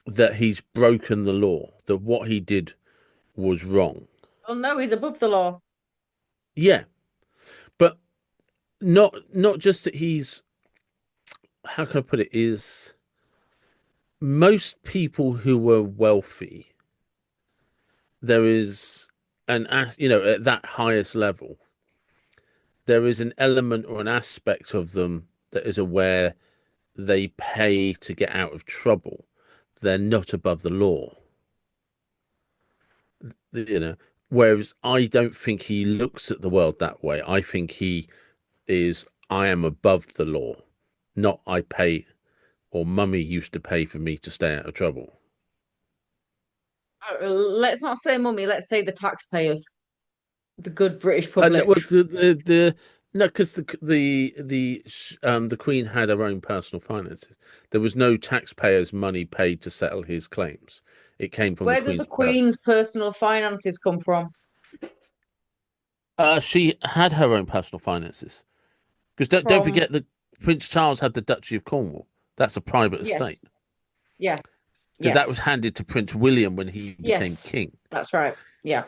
that he's broken the law, that what he did was wrong. Well, no, he's above the law. Yeah, but not just that he's, how can I put it, is most people who were wealthy, there is at that highest level, there is an element or an aspect of them that is aware they pay to get out of trouble. They're not above the law, you know. Whereas I don't think he looks at the world that way. I think he is, I am above the law, not I pay, or mummy used to pay for me to stay out of trouble. Let's not say mummy, let's say the taxpayers, the good British No, public. well, the no, because the Queen had her own personal finances. There was no taxpayers' money paid to settle his claims. It came from the Where does the Queen's purse. Queen's personal finances come from? She had her own personal finances. Because don't From, forget that Prince Charles had the Duchy of Cornwall. That's a private estate. yes, yeah, Because that was yes, handed to Prince William when he became yes, king. that's right. Yeah,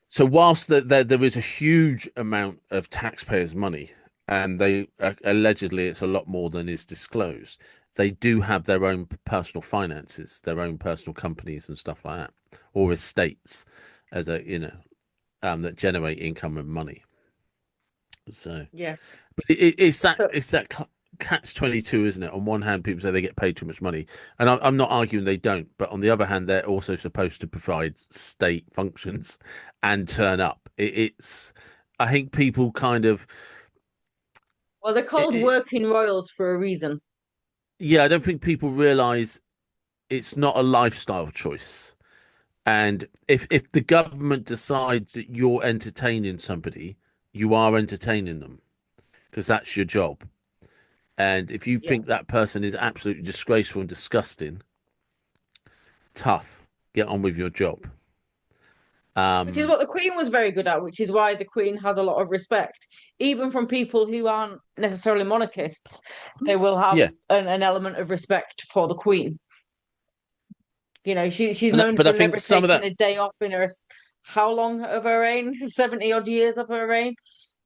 So whilst there is a huge amount of taxpayers' money, and they allegedly it's a lot more than is disclosed, they do have their own personal finances, their own personal companies and stuff like that, or estates, as that generate income and money. So, yes. but it's that So, catch 22, isn't it? On one hand, people say they get paid too much money, and I'm not arguing they don't, but on the other hand, they're also supposed to provide state functions and turn up. I think people kind of, well, they're called it, working royals for a reason. yeah, I don't think people realize it's not a lifestyle choice. And if the government decides that you're entertaining somebody, you are entertaining them because that's your job. And if you Yeah. think that person is absolutely disgraceful and disgusting, tough, get on with your job. Which is Um, what the Queen was very good at, which is why the Queen has a lot of respect. Even from people who aren't necessarily monarchists, they will have yeah, an element of respect for the Queen. You know, she's and known but I for think never some of taking that, a day off in her how long of her reign? 70 odd years of her reign,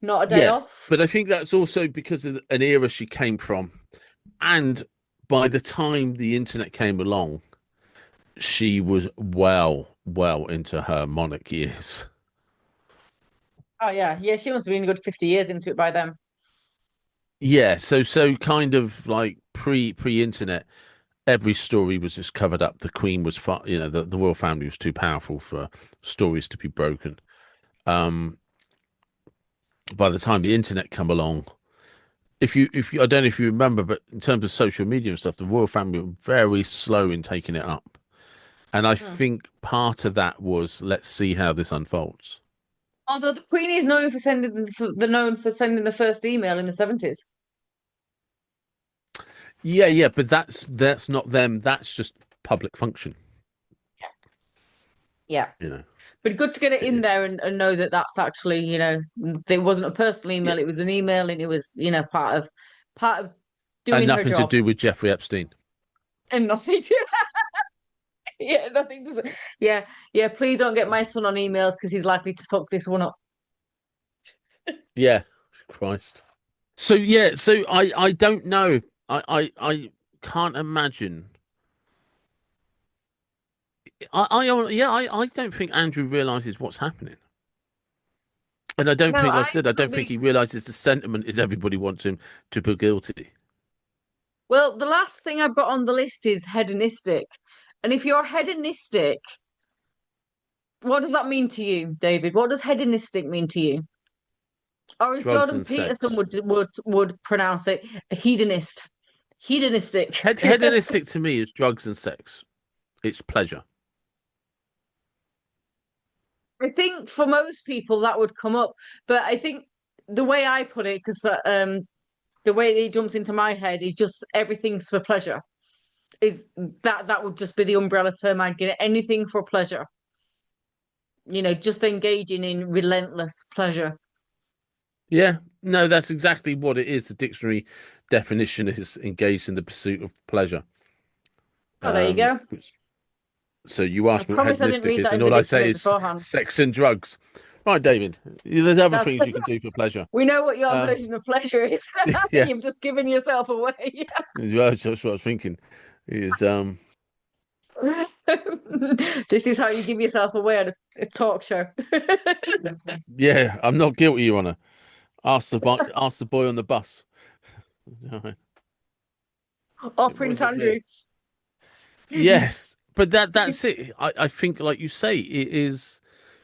not a day yeah, off. but I think that's also because of an era she came from, and by the time the internet came along, she was well into her monarch years. Oh yeah, yeah, she must have been a good 50 years into it by then. Yeah, so kind of like pre-internet, every story was just covered up. The Queen was far, the royal family was too powerful for stories to be broken. Um, by the time the internet come along, if you I don't know if you remember, but in terms of social media and stuff, the royal family were very slow in taking it up. And I Hmm. think part of that was let's see how this unfolds. Although the Queen is known for sending the first email in the 70s. Yeah, yeah, but that's not them. That's just public function, Yeah. you know. But good to get it in It, there and know that that's actually, it wasn't a personal yeah, email, it was an email and it was, part of and doing her nothing to job do with Jeffrey Epstein. and nothing yeah, nothing to say. Yeah, yeah, please don't get my son on emails because he's likely to fuck this one up. Yeah, Christ. So yeah, so I don't know. I can't imagine. I don't think Andrew realizes what's happening. And I don't No, think, like I I said, I don't couldn't think be. he realizes the sentiment is everybody wants him to be guilty. Well, the last thing I've got on the list is hedonistic. And if you're hedonistic, what does that mean to you, David? What does hedonistic mean to you? Or as Drugs Jordan and Peterson sex. would pronounce it, a hedonist. Hedonistic. Hedonistic to me is drugs and sex. It's pleasure. I think for most people that would come up, but I think the way I put it, because the way it jumps into my head is just everything's for pleasure. Is that would just be the umbrella term I'd get it. Anything for pleasure. Just engaging in relentless pleasure. Yeah, no, that's exactly what it is. The dictionary definition is engaged in the pursuit of pleasure. Oh, there you Um, go. So you I asked me what promise I didn't hedonistic read is, that in and the all I say dictionary is beforehand. sex and drugs. Right, David. There's other That's things you can do for pleasure. we know what your Um, version of pleasure is. yeah, You've just given yourself away. that's what I was thinking. Is This is how you give yourself away at a talk show. yeah, I'm not guilty, Your Honour. Ask the boy on the bus. Or It Prince wasn't me. Andrew. Yes, but that's it. I think, like you say, it is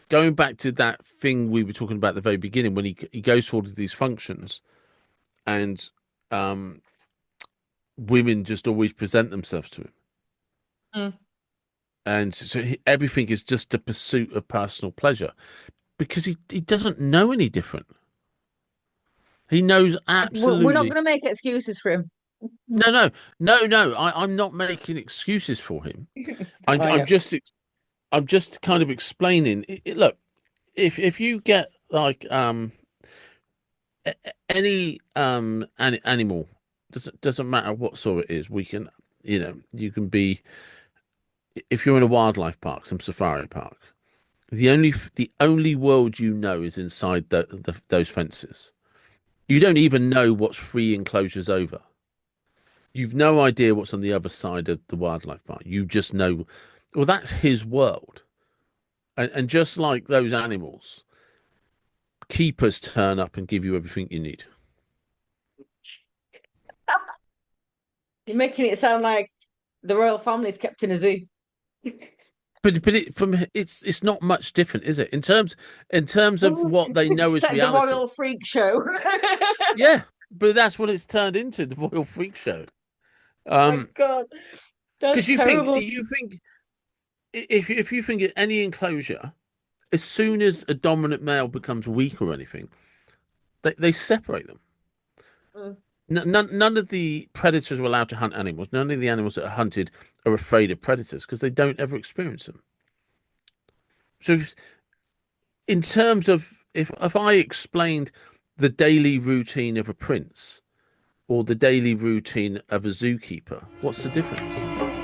going back to that thing we were talking about at the very beginning when he goes to all of these functions and um, women just always present themselves to him, Mm. and so everything is just the pursuit of personal pleasure because he doesn't know any different. He knows We're not absolutely going to make excuses for him. no. I'm not making excuses for him. I'm I I'm know. just I'm just kind of explaining. Look, if you get like any animal, doesn't matter what sort it is, we can, you can be, if you're in a wildlife park, some safari park, the only world you know is inside those fences. You don't even know what's free enclosures over. You've no idea what's on the other side of the wildlife park. You just know, well, that's his world. And just like those animals, keepers turn up and give you everything you need. You're making it sound like the royal family's kept in a zoo. But it's not much different, is it? In terms of what they know It's as like the reality. royal freak show. Yeah, but that's what it's turned into, the Royal Freak Show. My Um, God, that's because you think terrible. you think if you think at any enclosure, as soon as a dominant male becomes weak or anything, they separate them. Mm. None of the predators are allowed to hunt animals. None of the animals that are hunted are afraid of predators because they don't ever experience them. So, in terms of if I explained the daily routine of a prince or the daily routine of a zookeeper, what's the difference?